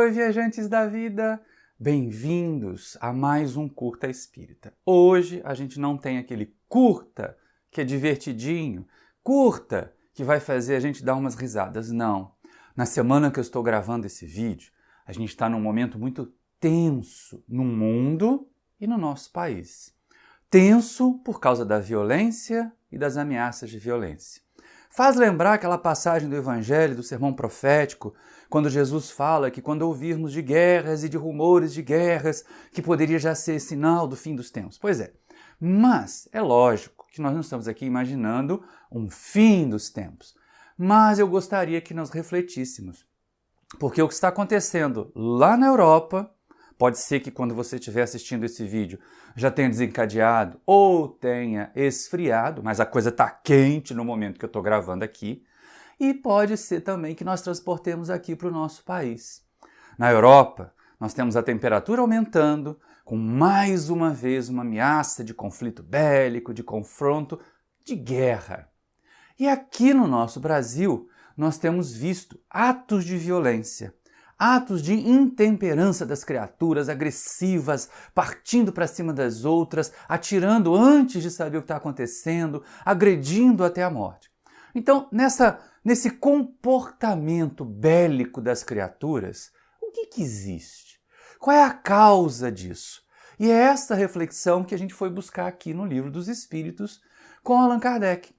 Oi, viajantes da vida! Bem-vindos a mais um Curta Espírita. Hoje a gente não tem aquele curta que é divertidinho, curta que vai fazer a gente dar umas risadas, não. Na semana que eu estou gravando esse vídeo, a gente está num momento muito tenso no mundo e no nosso país. Tenso por causa da violência e das ameaças de violência. Faz lembrar aquela passagem do Evangelho, do Sermão Profético, quando Jesus fala que quando ouvirmos de guerras e de rumores de guerras, que poderia já ser sinal do fim dos tempos. Pois é, mas é lógico que nós não estamos aqui imaginando um fim dos tempos. Mas eu gostaria que nós refletíssemos, porque o que está acontecendo lá na Europa, pode ser que quando você estiver assistindo esse vídeo já tenha desencadeado ou tenha esfriado, mas a coisa está quente no momento que eu estou gravando aqui. E pode ser também que nós transportemos aqui para o nosso país. Na Europa, nós temos a temperatura aumentando, com mais uma vez uma ameaça de conflito bélico, de confronto, de guerra. E aqui no nosso Brasil, nós temos visto atos de violência, atos de intemperança das criaturas agressivas, partindo para cima das outras, atirando antes de saber o que está acontecendo, agredindo até a morte. Então, nesse comportamento bélico das criaturas, o que existe? Qual é a causa disso? E é essa reflexão que a gente foi buscar aqui no Livro dos Espíritos com Allan Kardec.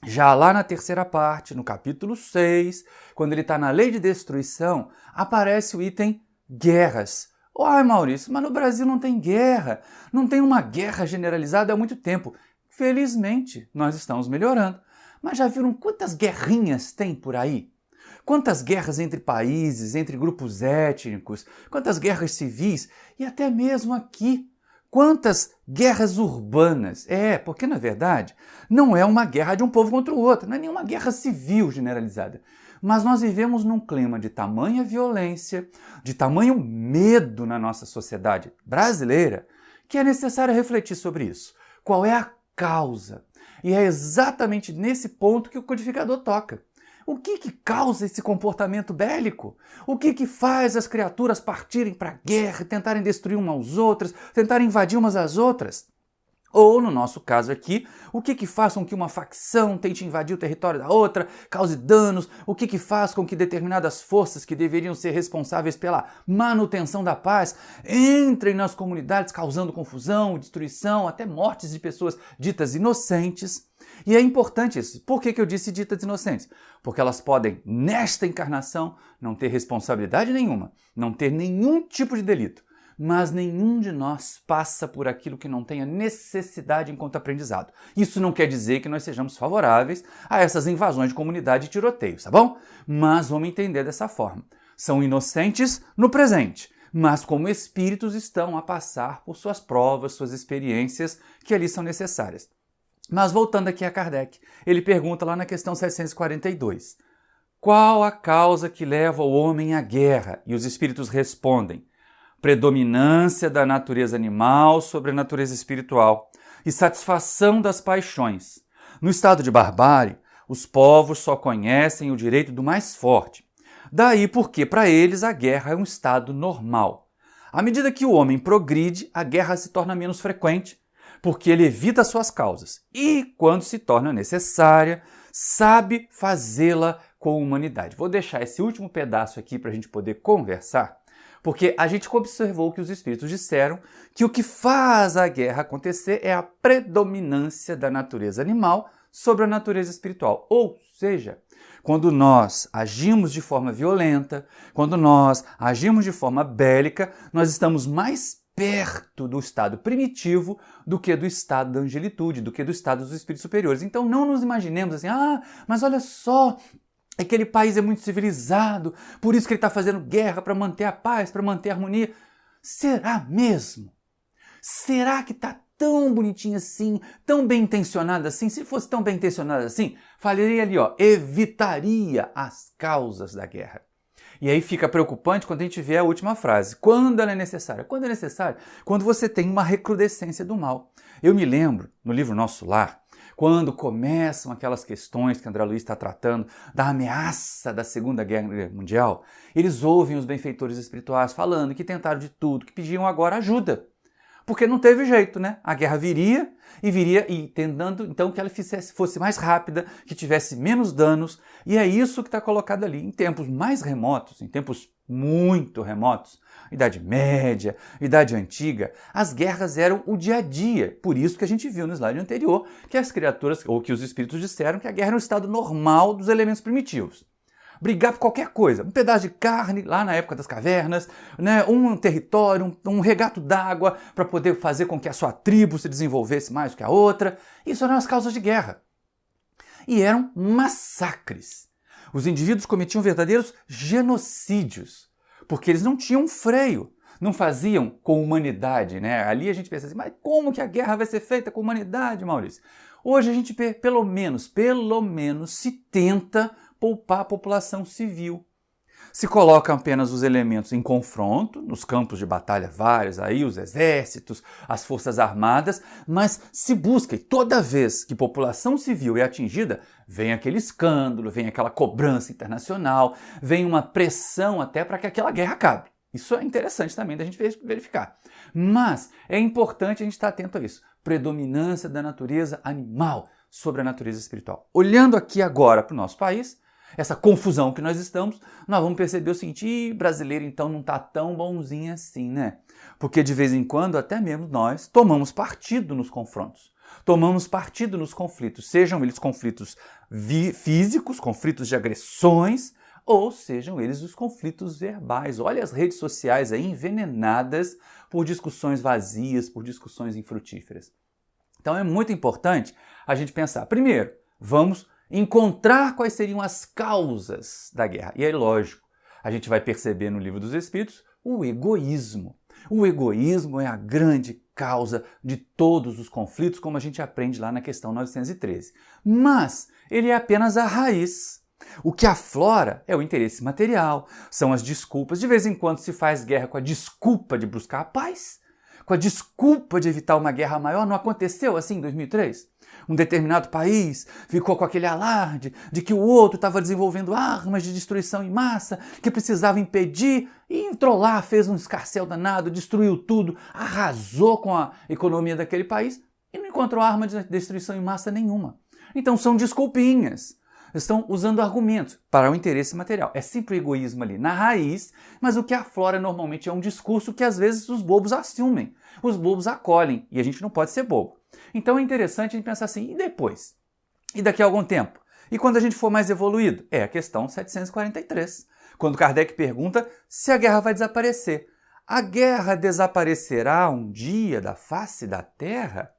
Já lá na terceira parte, no capítulo 6, quando ele está na lei de destruição, aparece o item guerras. Ai, Maurício, mas no Brasil não tem guerra, não tem uma guerra generalizada há muito tempo. Felizmente, nós estamos melhorando. Mas já viram quantas guerrinhas tem por aí? Quantas guerras entre países, entre grupos étnicos, quantas guerras civis e até mesmo aqui. Quantas guerras urbanas? Porque na verdade não é uma guerra de um povo contra o outro, não é nenhuma guerra civil generalizada. Mas nós vivemos num clima de tamanha violência, de tamanho medo na nossa sociedade brasileira, que é necessário refletir sobre isso. Qual é a causa? E é exatamente nesse ponto que o codificador toca. O que causa esse comportamento bélico? O que faz as criaturas partirem para a guerra, tentarem destruir umas às outras, tentarem invadir umas às outras? Ou, no nosso caso aqui, o que faz com que uma facção tente invadir o território da outra, cause danos? O que faz com que determinadas forças que deveriam ser responsáveis pela manutenção da paz entrem nas comunidades causando confusão, destruição, até mortes de pessoas ditas inocentes? E é importante isso. Por que eu disse ditas inocentes? Porque elas podem, nesta encarnação, não ter responsabilidade nenhuma, não ter nenhum tipo de delito. Mas nenhum de nós passa por aquilo que não tenha necessidade enquanto aprendizado. Isso não quer dizer que nós sejamos favoráveis a essas invasões de comunidade e tiroteios, tá bom? Mas vamos entender dessa forma. São inocentes no presente, mas como espíritos estão a passar por suas provas, suas experiências que ali são necessárias. Mas voltando aqui a Kardec, ele pergunta lá na questão 742, qual a causa que leva o homem à guerra? E os espíritos respondem, predominância da natureza animal sobre a natureza espiritual e satisfação das paixões. No estado de barbárie, os povos só conhecem o direito do mais forte. Daí porque, para eles, a guerra é um estado normal. À medida que o homem progride, a guerra se torna menos frequente, porque ele evita suas causas e, quando se torna necessária, sabe fazê-la com humanidade. Vou deixar esse último pedaço aqui para a gente poder conversar, porque a gente observou que os espíritos disseram que o que faz a guerra acontecer é a predominância da natureza animal sobre a natureza espiritual. Ou seja, quando nós agimos de forma violenta, quando nós agimos de forma bélica, nós estamos mais perto do estado primitivo do que do estado da angelitude, do que do estado dos espíritos superiores. Então não nos imaginemos assim, mas olha só, aquele país é muito civilizado, por isso que ele está fazendo guerra para manter a paz, para manter a harmonia. Será mesmo? Será que está tão bonitinho assim, tão bem intencionado assim? Se fosse tão bem intencionado assim, falaria ali, evitaria as causas da guerra. E aí fica preocupante quando a gente vê a última frase. Quando ela é necessária? Quando é necessária? Quando você tem uma recrudescência do mal. Eu me lembro, no livro Nosso Lar, quando começam aquelas questões que André Luiz está tratando da ameaça da Segunda Guerra Mundial, eles ouvem os benfeitores espirituais falando que tentaram de tudo, que pediam agora ajuda. Porque não teve jeito, né? A guerra viria e tentando então que ela fosse mais rápida, que tivesse menos danos, e é isso que está colocado ali. Em tempos mais remotos, em tempos muito remotos, Idade Média, Idade Antiga, as guerras eram o dia a dia. Por isso que a gente viu no slide anterior que as criaturas, ou que os espíritos disseram que a guerra era um estado normal dos elementos primitivos. Brigar por qualquer coisa, um pedaço de carne lá na época das cavernas, né, um território, um regato d'água para poder fazer com que a sua tribo se desenvolvesse mais do que a outra. Isso eram as causas de guerra. E eram massacres. Os indivíduos cometiam verdadeiros genocídios, porque eles não tinham freio, não faziam com humanidade, né? Ali a gente pensa assim, mas como que a guerra vai ser feita com humanidade, Maurício? Hoje a gente pelo menos se tenta poupar a população civil. Se colocam apenas os elementos em confronto, nos campos de batalha vários, aí os exércitos, as forças armadas, mas se busca, e toda vez que população civil é atingida, vem aquele escândalo, vem aquela cobrança internacional, vem uma pressão até para que aquela guerra acabe. Isso é interessante também da gente verificar. Mas é importante a gente estar atento a isso. Predominância da natureza animal sobre a natureza espiritual. Olhando aqui agora para o nosso país, essa confusão que nós estamos, nós vamos perceber o seguinte, brasileiro então não está tão bonzinho assim, né? Porque de vez em quando, até mesmo nós, tomamos partido nos confrontos, tomamos partido nos conflitos, sejam eles conflitos físicos, conflitos de agressões, ou sejam eles os conflitos verbais. Olha as redes sociais aí envenenadas por discussões vazias, por discussões infrutíferas. Então é muito importante a gente pensar, primeiro, vamos encontrar quais seriam as causas da guerra. E aí, lógico, a gente vai perceber no Livro dos Espíritos o egoísmo. O egoísmo é a grande causa de todos os conflitos, como a gente aprende lá na questão 913. Mas ele é apenas a raiz. O que aflora é o interesse material, são as desculpas. De vez em quando se faz guerra com a desculpa de buscar a paz, com a desculpa de evitar uma guerra maior. Não aconteceu assim em 2003? Um determinado país ficou com aquele alarde de que o outro estava desenvolvendo armas de destruição em massa, que precisava impedir, e entrou lá, fez um escarcéu danado, destruiu tudo, arrasou com a economia daquele país e não encontrou arma de destruição em massa nenhuma. Então são desculpinhas. Estão usando argumentos para o interesse material. É sempre o egoísmo ali na raiz, mas o que aflora normalmente é um discurso que às vezes os bobos assumem, os bobos acolhem, e a gente não pode ser bobo. Então é interessante a gente pensar assim, e depois? E daqui a algum tempo? E quando a gente for mais evoluído? É a questão 743, quando Kardec pergunta se a guerra vai desaparecer. A guerra desaparecerá um dia da face da Terra?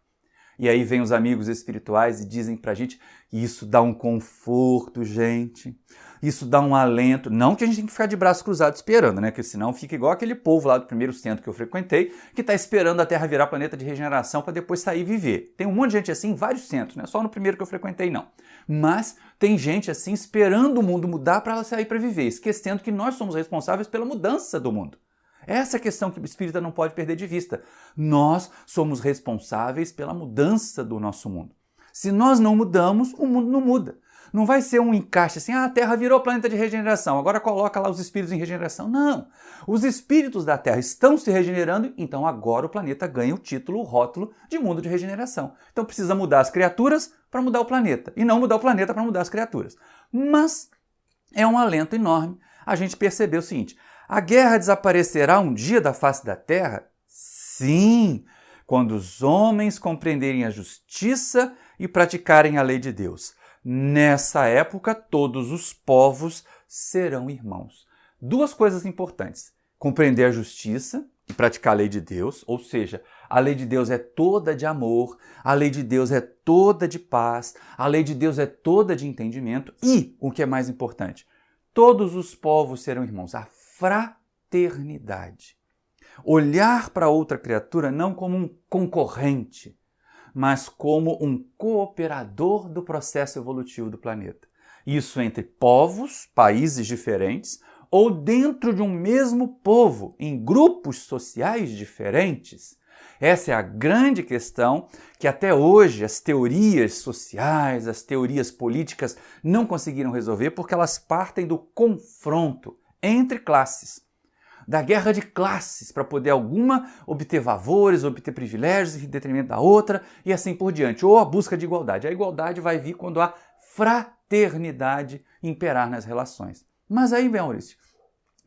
E aí vem os amigos espirituais e dizem pra gente, isso dá um conforto, gente. Isso dá um alento. Não que a gente tem que ficar de braços cruzados esperando, né? Porque senão fica igual aquele povo lá do primeiro centro que eu frequentei, que está esperando a Terra virar planeta de regeneração para depois sair e viver. Tem um monte de gente assim em vários centros, não é só no primeiro que eu frequentei, não. Mas tem gente assim esperando o mundo mudar para ela sair para viver, esquecendo que nós somos responsáveis pela mudança do mundo. Essa é a questão que o espírita não pode perder de vista. Nós somos responsáveis pela mudança do nosso mundo. Se nós não mudamos, o mundo não muda. Não vai ser um encaixe assim, a Terra virou planeta de regeneração, agora coloca lá os espíritos em regeneração. Não! Os espíritos da Terra estão se regenerando, então agora o planeta ganha o título, o rótulo de mundo de regeneração. Então precisa mudar as criaturas para mudar o planeta, e não mudar o planeta para mudar as criaturas. Mas é um alento enorme a gente perceber o seguinte, a guerra desaparecerá um dia da face da Terra? Sim, quando os homens compreenderem a justiça e praticarem a lei de Deus. Nessa época, todos os povos serão irmãos. Duas coisas importantes. Compreender a justiça e praticar a lei de Deus, ou seja, a lei de Deus é toda de amor, a lei de Deus é toda de paz, a lei de Deus é toda de entendimento e, o que é mais importante, todos os povos serão irmãos. A fraternidade. Olhar para outra criatura não como um concorrente, mas como um cooperador do processo evolutivo do planeta. Isso entre povos, países diferentes, ou dentro de um mesmo povo, em grupos sociais diferentes, Essa é a grande questão que até hoje as teorias sociais, as teorias políticas não conseguiram resolver porque elas partem do confronto entre classes, da guerra de classes para poder alguma obter favores, obter privilégios em detrimento da outra e assim por diante, ou a busca de igualdade. A igualdade vai vir quando há fraternidade imperar nas relações. Mas aí, Maurício,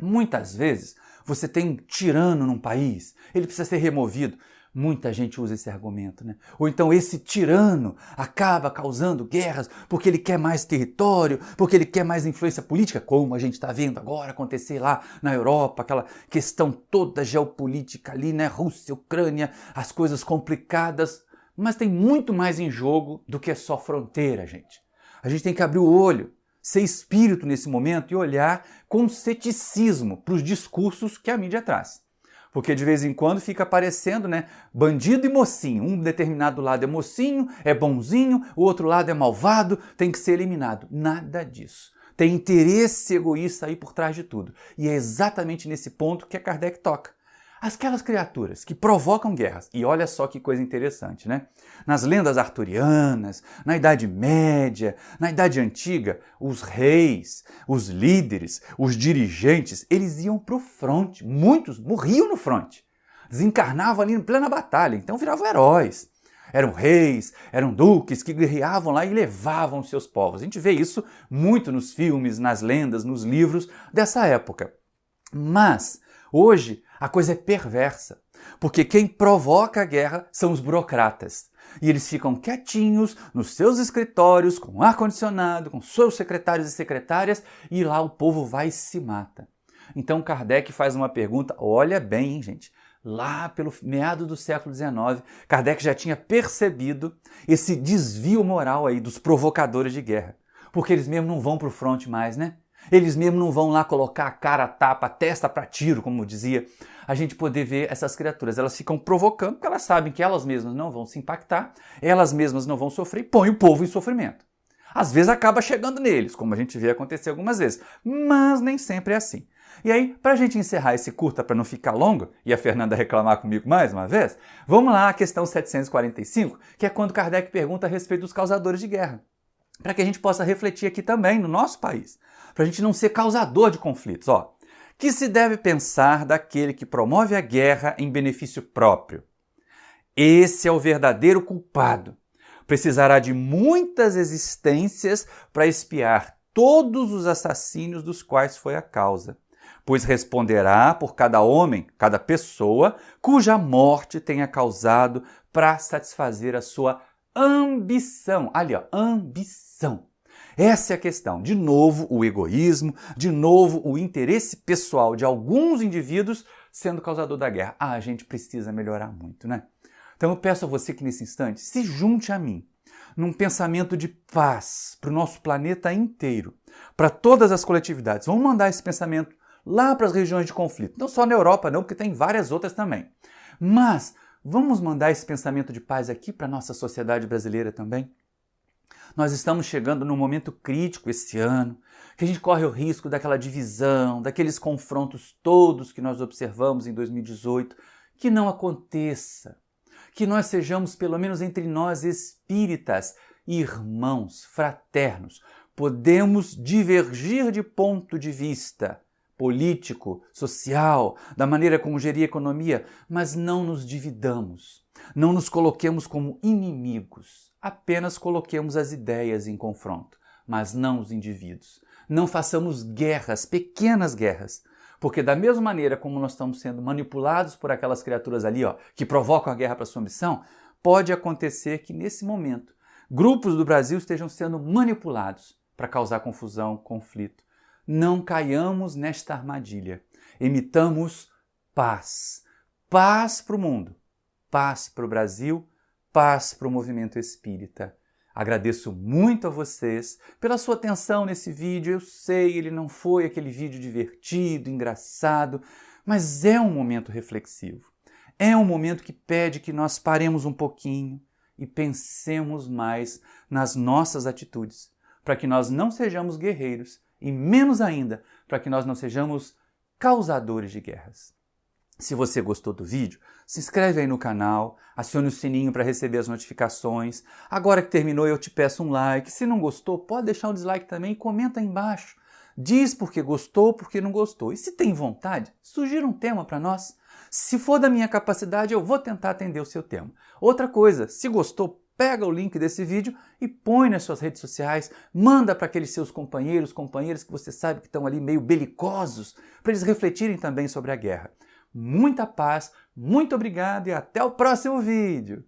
muitas vezes você tem um tirano num país, ele precisa ser removido. Muita gente usa esse argumento, né? Ou então esse tirano acaba causando guerras porque ele quer mais território, porque ele quer mais influência política, como a gente está vendo agora acontecer lá na Europa, aquela questão toda geopolítica ali, né? Rússia, Ucrânia, as coisas complicadas. Mas tem muito mais em jogo do que só fronteira, gente. A gente tem que abrir o olho, ser espírito nesse momento e olhar com ceticismo para os discursos que a mídia traz. Porque de vez em quando fica aparecendo, né, bandido e mocinho. Um determinado lado é mocinho, é bonzinho, o outro lado é malvado, tem que ser eliminado. Nada disso. Tem interesse egoísta aí por trás de tudo. E é exatamente nesse ponto que a Kardec toca. Aquelas criaturas que provocam guerras. E olha só que coisa interessante, né? Nas lendas arturianas, na Idade Média, na Idade Antiga, os reis, os líderes, os dirigentes, eles iam para o fronte. Muitos morriam no fronte. Desencarnavam ali em plena batalha, então viravam heróis. Eram reis, eram duques que guerreavam lá e levavam seus povos. A gente vê isso muito nos filmes, nas lendas, nos livros dessa época. Mas hoje a coisa é perversa, porque quem provoca a guerra são os burocratas. E eles ficam quietinhos nos seus escritórios, com ar-condicionado, com seus secretários e secretárias, e lá o povo vai e se mata. Então Kardec faz uma pergunta, olha bem, hein, gente, lá pelo meado do século XIX, Kardec já tinha percebido esse desvio moral aí dos provocadores de guerra, porque eles mesmo não vão para o fronte mais, né? Eles mesmo não vão lá colocar a cara a tapa, a testa para tiro, como dizia, a gente poder ver essas criaturas. Elas ficam provocando porque elas sabem que elas mesmas não vão se impactar, elas mesmas não vão sofrer e põem o povo em sofrimento. Às vezes acaba chegando neles, como a gente vê acontecer algumas vezes, mas nem sempre é assim. E aí, para a gente encerrar esse curta para não ficar longo, e a Fernanda reclamar comigo mais uma vez, vamos lá à questão 745, que é quando Kardec pergunta a respeito dos causadores de guerra. Para que a gente possa refletir aqui também no nosso país, para a gente não ser causador de conflitos. Ó, que se deve pensar daquele que promove a guerra em benefício próprio? Esse é o verdadeiro culpado. Precisará de muitas existências para expiar todos os assassínios dos quais foi a causa, pois responderá por cada homem, cada pessoa, cuja morte tenha causado para satisfazer a sua ambição. Ali, ó, ambição. Essa é a questão. De novo, o egoísmo, de novo, o interesse pessoal de alguns indivíduos sendo causador da guerra. Ah, a gente precisa melhorar muito, né? Então eu peço a você que nesse instante se junte a mim num pensamento de paz para o nosso planeta inteiro, para todas as coletividades. Vamos mandar esse pensamento lá para as regiões de conflito. Não só na Europa, não, porque tem várias outras também. Mas vamos mandar esse pensamento de paz aqui para a nossa sociedade brasileira também? Nós estamos chegando num momento crítico esse ano, que a gente corre o risco daquela divisão, daqueles confrontos todos que nós observamos em 2018, que não aconteça. Que nós sejamos, pelo menos entre nós espíritas, irmãos, fraternos. Podemos divergir de ponto de vista político, social, da maneira como gerir a economia, mas não nos dividamos, não nos coloquemos como inimigos, apenas coloquemos as ideias em confronto, mas não os indivíduos. Não façamos guerras, pequenas guerras, porque da mesma maneira como nós estamos sendo manipulados por aquelas criaturas ali, ó, que provocam a guerra para sua missão, pode acontecer que nesse momento grupos do Brasil estejam sendo manipulados para causar confusão, conflito. Não caiamos nesta armadilha. Emitamos paz. Paz para o mundo, paz para o Brasil, paz para o movimento espírita. Agradeço muito a vocês pela sua atenção nesse vídeo. Eu sei, ele não foi aquele vídeo divertido, engraçado, mas é um momento reflexivo. É um momento que pede que nós paremos um pouquinho e pensemos mais nas nossas atitudes, para que nós não sejamos guerreiros e menos ainda para que nós não sejamos causadores de guerras. Se você gostou do vídeo, se inscreve aí no canal, acione o sininho para receber as notificações. Agora que terminou, eu te peço um like. Se não gostou, pode deixar um dislike também e comenta aí embaixo. Diz porque gostou, porque não gostou. E se tem vontade, sugira um tema para nós. Se for da minha capacidade, eu vou tentar atender o seu tema. Outra coisa, se gostou, pega o link desse vídeo e põe nas suas redes sociais, manda para aqueles seus companheiros, companheiras que você sabe que estão ali meio belicosos, para eles refletirem também sobre a guerra. Muita paz, muito obrigado e até o próximo vídeo!